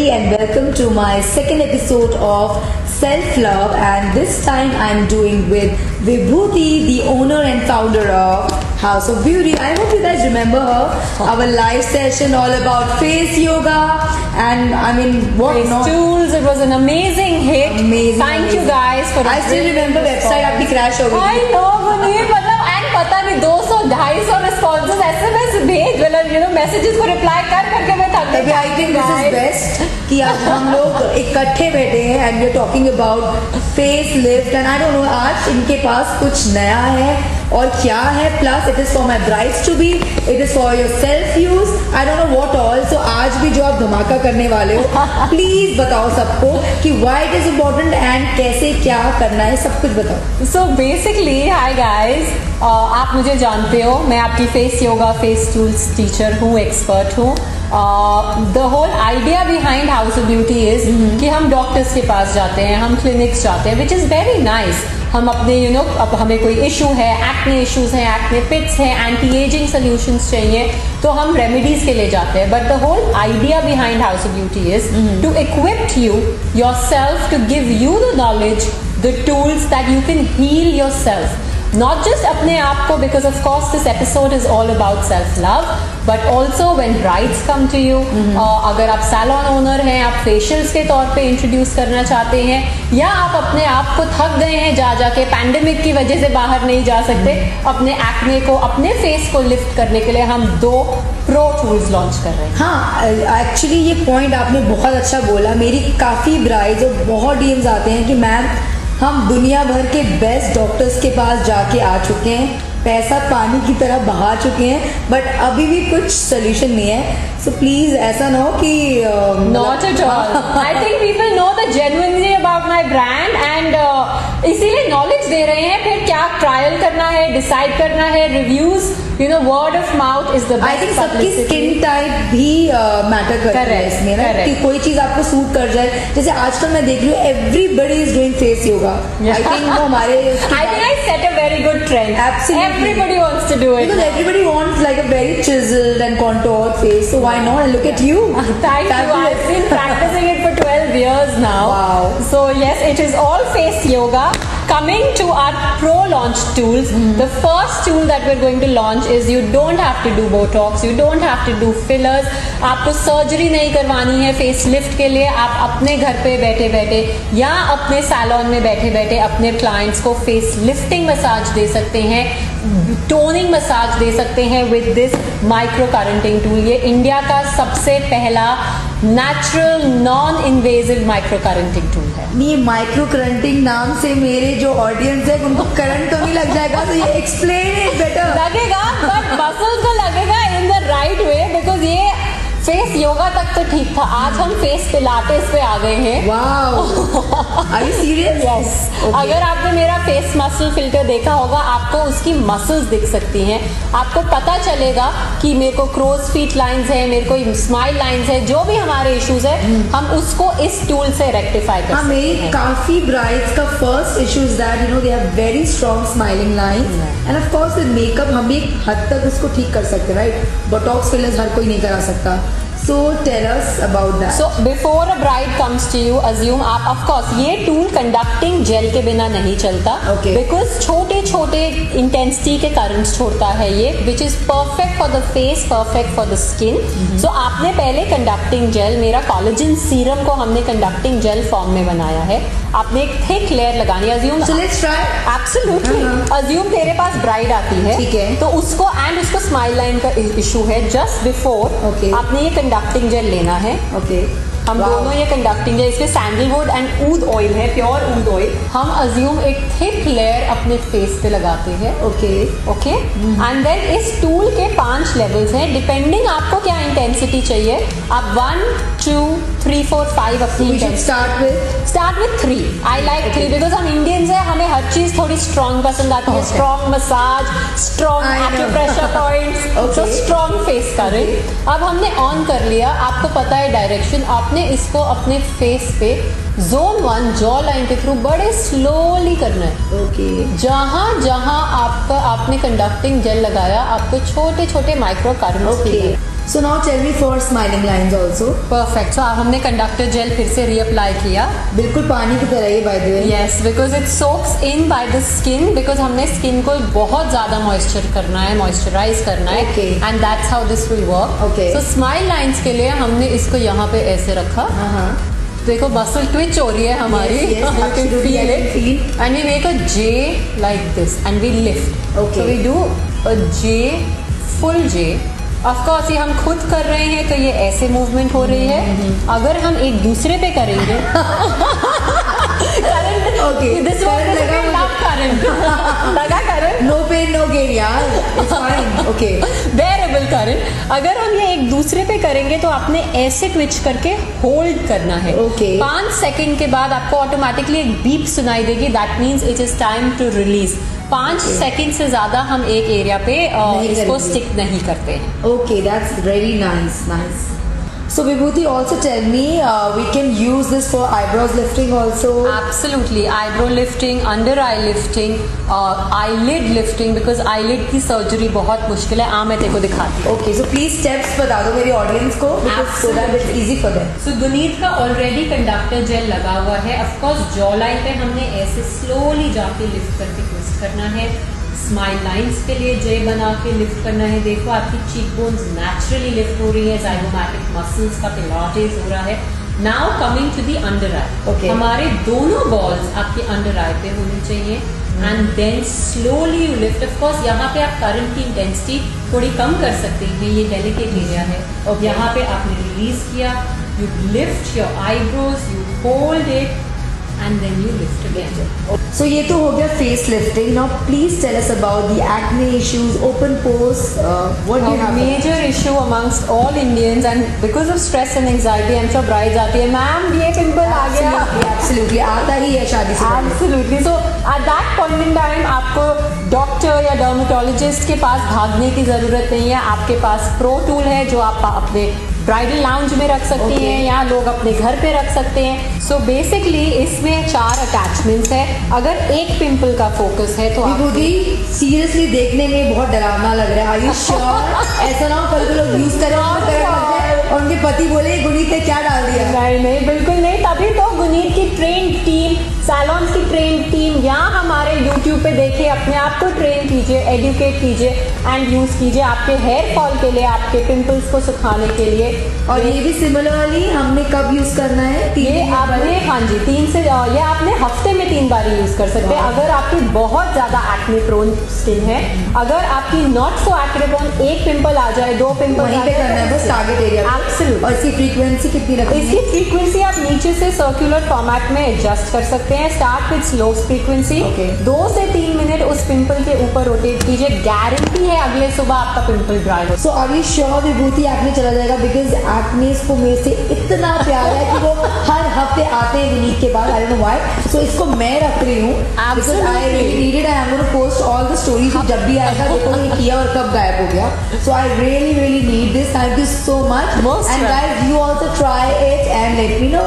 Srishti and welcome to my second episode of Self Love, and this time I'm doing with Vibhuti, the owner and founder of House of Beauty. I hope you guys remember her. Our live session all about face yoga and I mean what face not. tools. It was an amazing hit. Thank you guys for. I still remember website आपकी crash हो गई. I know Munir, मतलब and पता नहीं 200-250 responses SMS भेज, मतलब messages को reply कर करके मैं थक गई. I think this is best कि आज हम लोग इकट्ठे बैठे हैं and we're talking about face lift and I don't know आज इनके पास कुछ नया है और क्या है. Plus it is for my brides to be, it is for your self use, I don't know what all. So आज भी जो आप धमाका करने वाले हो प्लीज बताओ सबको कि why it is important and कैसे क्या करना है, सब कुछ बताओ. So basically, hi guys, आप मुझे जानते हो, मैं आपकी face yoga face tools teacher हूँ, एक्सपर्ट हूँ. The whole idea behind House of Beauty is कि हम डॉक्टर्स के पास जाते हैं, हम क्लिनिक्स जाते हैं, विच इज़ वेरी नाइस. हम अपने अब हमें कोई इशू है, एक्ने इश्यूज हैं, एक्ने पिट्स हैं, एंटी एजिंग सोल्यूशंस चाहिए, तो हम रेमेडीज के लिए जाते हैं. But the whole idea behind House of Beauty is to equip you yourself, to give you the knowledge, the tools that you can heal yourself. Not just अपने आप को, because of course this episode is all about self-love, but also when brides come to you, अगर आप salon owner हैं, आप facials के तौर पे introduce करना चाहते हैं, या आप अपने आप को थक गए हैं जा के pandemic की वजह से बाहर नहीं जा सकते, अपने acne को, अपने face को lift करने के लिए हम 2 pro tools launch कर रहे हैं. हाँ, एक्चुअली ये पॉइंट आपने बहुत अच्छा बोला. मेरी काफ़ी ब्राइड्स और बहुत डीएम्स आते हैं कि मैम हम दुनिया भर के बेस्ट डॉक्टर्स के पास जाके आ चुके हैं, पैसा पानी की तरह बहा चुके हैं, बट अभी भी कुछ सोल्यूशन नहीं है. सो प्लीज ऐसा ना हो कि not at all. I think people know the genuinely about my brand and इसीलिए नॉलेज दे रहे हैं. फिर क्या ट्रायल करना है, डिसाइड करना है, reviews, word of mouth is the best. I think सबकी स्किन टाइप भी मैटर करता है इसमें ना, कि कोई चीज आपको सूट कर जाए. जैसे आजकल मैं देख रही हूँ everybody is doing face yoga. I think वो हमारे I set a very good trend. Absolutely. Everybody wants to do it. Because everybody wants like a very chiseled and contoured face. So why not? Look at you. Thank you. I've been practicing it for 12 years now. Wow. So yes, it is all face yoga. Coming to our pro launch tools, the first tool that we're going to launch is you don't have to do Botox, you don't have to do fillers. आपको surgery नहीं करवानी है face lift के लिए. आप अपने घर पे बैठे बैठे या अपने सैलून में बैठे बैठे अपने क्लाइंट्स को फेस लिफ्टिंग मसाज दे सकते हैं, टोनिंग मसाज दे सकते हैं with this micro currenting tool. ये इंडिया का सबसे पहला natural non invasive micro currenting tool है. ये माइक्रो करंटिंग नाम से मेरे जो ऑडियंस है उनको करंट तो नहीं लग जाएगा? तो ये एक्सप्लेन इट बेटर. लगेगा, बट मसल्स को लगेगा in the right way, because ये फेस योगा तक तो ठीक था, आज हम फेस पिलाटेस पे आ गए हैं. Wow, are you serious? Yes. अगर आपने मेरा फेस मसल फिल्टर देखा होगा, आपको उसकी मसल्स दिख सकती हैं. आपको पता चलेगा कि मेरे को क्रोज फीट लाइंस है, मेरे को स्माइल लाइंस है, जो भी हमारे इश्यूज है हम उसको इस टूल से रेक्टिफाई कर सकते हैं. मेरी काफी ब्राइड्स का first issue is that they have very strong smiling lines end of course with makeup हम एक हद तक उसको ठीक कर सकते हैं, राइट? बोटॉक्स फिलर्स हर कोई नहीं करा सकता. So tell us about that. So before a bride comes to you, assume आप of course ये tool conducting gel के बिना नहीं चलता. Okay. Because छोटे छोटे intensity के currents छोड़ता है ये, which is perfect for the face, perfect for the skin. So आपने पहले conducting gel, मेरा collagen serum को हमने conducting gel form में बनाया है. आपने एक thick layer लगानी है. Assume. So let's try. Absolutely. Assume तेरे पास bride आती है. ठीक है. तो उसको smile line का issue है. Just before. Okay. आपने ये कंडक्टिंग जेल लेना है. ओके. हम दोनों ये कंडक्टिंग जेल, इसमें सैंडलवुड एंड ऊद ऑयल है, प्योर ऊद ऑयल. हम अज्यूम एक थिक लेयर अपने फेस पे लगाते हैं. Okay okay. एंड देन इस टूल के 5 लेवल्स हैं, डिपेंडिंग आपको क्या इंटेंसिटी चाहिए. आप 1 2 3 4 5 अपनी intensity. Start with 3. I like 3 because हम इंडियंस हैं, हमें हर चीज थोड़ी स्ट्रॉन्ग पसंद आती है. Strong massage, strong acupressure points, तो स्ट्रॉन्ग फेस करें. अब हमने ऑन कर लिया, आपको पता है डायरेक्शन. आपने इसको अपने फेस पे जोन 1 जॉ लाइन के थ्रू बड़े स्लोली करना है. ओके. जहां जहां आपका आपने कंडक्टिंग जेल लगाया, आपको छोटे छोटे micro currents. So now tell me for smiling lines also. Perfect. So हमने कंडक्टर जेल फिर से रीअप्लाई किया. बिल्कुल पानी की तरह ही by the way. Yes, because it socks in by the skin, because हमने स्किन को बहुत ज्यादा मॉइस्चर करना है, मॉइस्चराइज करना है, Okay. And that's how this will work. Okay. So smile lines के लिए हमने इसको यहाँ पे ऐसे रखा. देखो मसल ट्विच हो रही है हमारी. Yes, yes, You can absolutely, feel I can it. feel. And we make a J like this and we lift. Okay. So we do a J, full J. Of course ये हम खुद कर रहे हैं तो ये ऐसे मूवमेंट हो रही है. अगर हम एक दूसरे पे करेंगे Okay. दिस वाज लगा current. No pain no gain यार. It's fine. Okay. बेरेबल करंट. अगर हम ये एक दूसरे पे करेंगे तो आपने ऐसे ट्विच करके होल्ड करना है. Okay. 5 सेकंड के बाद आपको ऑटोमेटिकली एक बीप सुनाई देगी. That means it is time to release. 5 second से ज्यादा हम एक एरिया पे इसको करेंगे. स्टिक नहीं करते हैं. Okay, that's very nice. So Vibhuti, also tell me, we can use this for eyebrows lifting also. Absolutely, eyebrow lifting, under eye lifting, eyelid lifting, because eyelid की सर्जरी बहुत मुश्किल है. मैं तेरे को दिखाती हूँ. Okay, so please steps बता दो मेरी ऑडियंस को, because so that it's easy for them. सो गुनीत का ऑलरेडी कंडक्टर जेल लगा हुआ है. ऑफ कोर्स जॉ लाइन पे हमने ऐसे स्लोली जाके लिफ्ट करके ट्विस्ट करना है. स्माइल लाइंस के लिए जे बना के लिफ्ट करना है. देखो आपकी चीक बोन्स नेचुरली लिफ्ट हो रही है. जाइगोमैटिक मसल्स का पिलाटेस हो रहा है. Now coming to the under eye. Okay. हमारे दोनों बॉल्स आपके अंडर आई पे होनी चाहिए. And then slowly you lift. Of course यहाँ पे आप करंट की इंटेंसिटी थोड़ी कम कर सकते हैं. ये डेलिकेट एरिया है. Okay. यहाँ पे आपने रिलीज किया. You lift your eyebrows, you hold it and then you lift again. So ये तो हो गया face lifting. Now please tell us about the acne issues, open pores. What do you A have? major issue amongst all Indians, and because of stress and anxiety, I'm sure brides आती है, ma'am ये pimple आ गया. Absolutely, absolutely. आता ही है शादी से पहले. Absolutely. So at that point in time आपको डॉक्टर या डर्मेटोलॉजिस्ट के पास भागने की जरूरत नहीं है. आपके पास प्रो टूल है जो आप अपने ब्राइडल लाउंज में रख सकती Okay. हैं या लोग अपने घर पे रख सकते हैं. सो बेसिकली इसमें 4 अटैचमेंट्स है. अगर एक पिंपल का फोकस है तो आप विभूति सीरियसली देखने में बहुत डरावना लग रहा है. Are you sure? ऐसा ना हो कल को लोग यूज करें और उनके पति बोले गुनीत ने क्या डाल दिया. नहीं बिल्कुल नहीं. तभी तो गुनीत की ट्रेन टीम, सैलॉन्स की ट्रेन टीम यहाँ हमारे YouTube पे देखिए, अपने आप को ट्रेन कीजिए, एडुकेट कीजिए एंड यूज कीजिए आपके हेयर फॉल के लिए, आपके पिंपल्स को सुखाने के लिए. और ये भी सिमिलरली हमने कब यूज करना है? ये आपने हाँ जी 3 से ये आपने हफ्ते में 3 बार यूज कर सकते हैं. अगर आपकी बहुत ज्यादा एक्ने प्रोन स्किन है, अगर आपकी नॉट सो एक्ने प्रोन, एक पिंपल आ जाए, 2 पिंपल वहीं पे करना है बस टारगेट एरिया. Absolutely. और इसकी फ्रीक्वेंसी कितनी रखनी इसकी है? फ्रीक्वेंसी आप नीचे से सर्कुलर फॉर्मेट में एडजस्ट कर सकते हैं. Start with slow frequency. Okay. 2 से 3 मिनट उस पिंपल के ऊपर रोटेट कीजिए. गारंटी है अगले सुबह आपका पिंपल ड्राई हो. So are you sure Vibhuti acne चला जाएगा? बिकॉज एक्ने को मेरे से इतना प्यार है कि वो हर हफ्ते आते हैं विनीत के बाद. I don't know why. So इसको मैं रख रही हूँ because I really needed. I am gonna post all the stories. जब भी आएगा देखो ये किया और कब गायब हो गया. So I really need this. Thank you so much. Most and guys you also try it and let me no.